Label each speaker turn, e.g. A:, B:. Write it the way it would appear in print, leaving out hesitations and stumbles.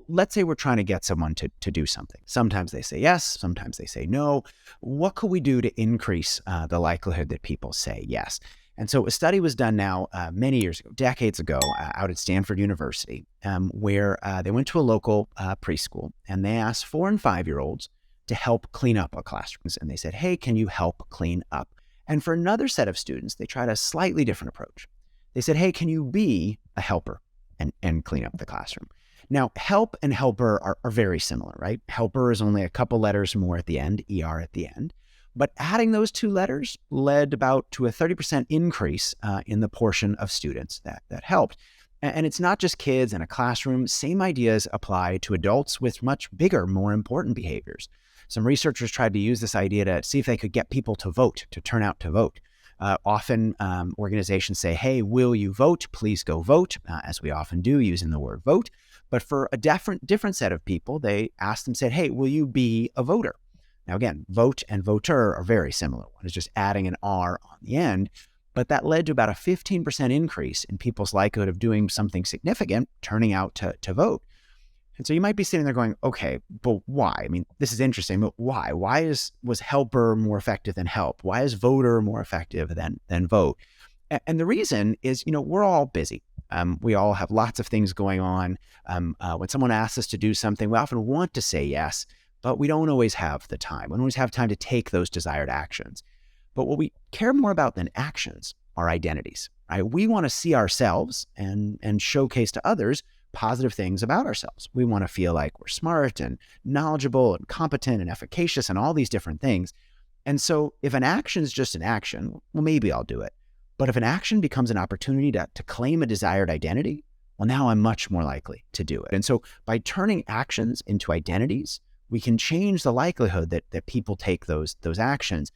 A: let's say we're trying to get someone to do something. Sometimes they say yes, sometimes they say no. What could we do to increase the likelihood that people say yes? And so a study was done now many years ago, decades ago, out at Stanford University, where they went to a local preschool and they asked 4 and 5-year-olds to help clean up a classroom. And they said, hey, can you help clean up? And for another set of students, they tried a slightly different approach. They said, hey, can you be a helper and clean up the classroom? Now, help and helper are very similar, right? Helper is only a couple letters more at the end, ER at the end. But adding those 2 letters led about to a 30% increase in the portion of students that helped. And it's not just kids in a classroom. Same ideas apply to adults with much bigger, more important behaviors. Some researchers tried to use this idea to see if they could get people to vote, to turn out to vote. Often organizations say, hey, will you vote? Please go vote, as we often do using the word vote. But for a different set of people, they asked them, said, hey, will you be a voter? Now, again, vote and voter are very similar. One is just adding an R on the end, but that led to about a 15% increase in people's likelihood of doing something significant, turning out to vote. And so you might be sitting there going, okay, but why? I mean, this is interesting, but why? Why was helper more effective than help? Why is voter more effective than vote? And the reason is, we're all busy. We all have lots of things going on. When someone asks us to do something, we often want to say yes, but we don't always have the time. We don't always have time to take those desired actions. But what we care more about than actions are identities, right? We want to see ourselves and showcase to others positive things about ourselves. We want to feel like we're smart and knowledgeable and competent and efficacious and all these different things. And so if an action is just an action, well, maybe I'll do it. But if an action becomes an opportunity to claim a desired identity, well, now I'm much more likely to do it. And so by turning actions into identities, we can change the likelihood that people take those actions.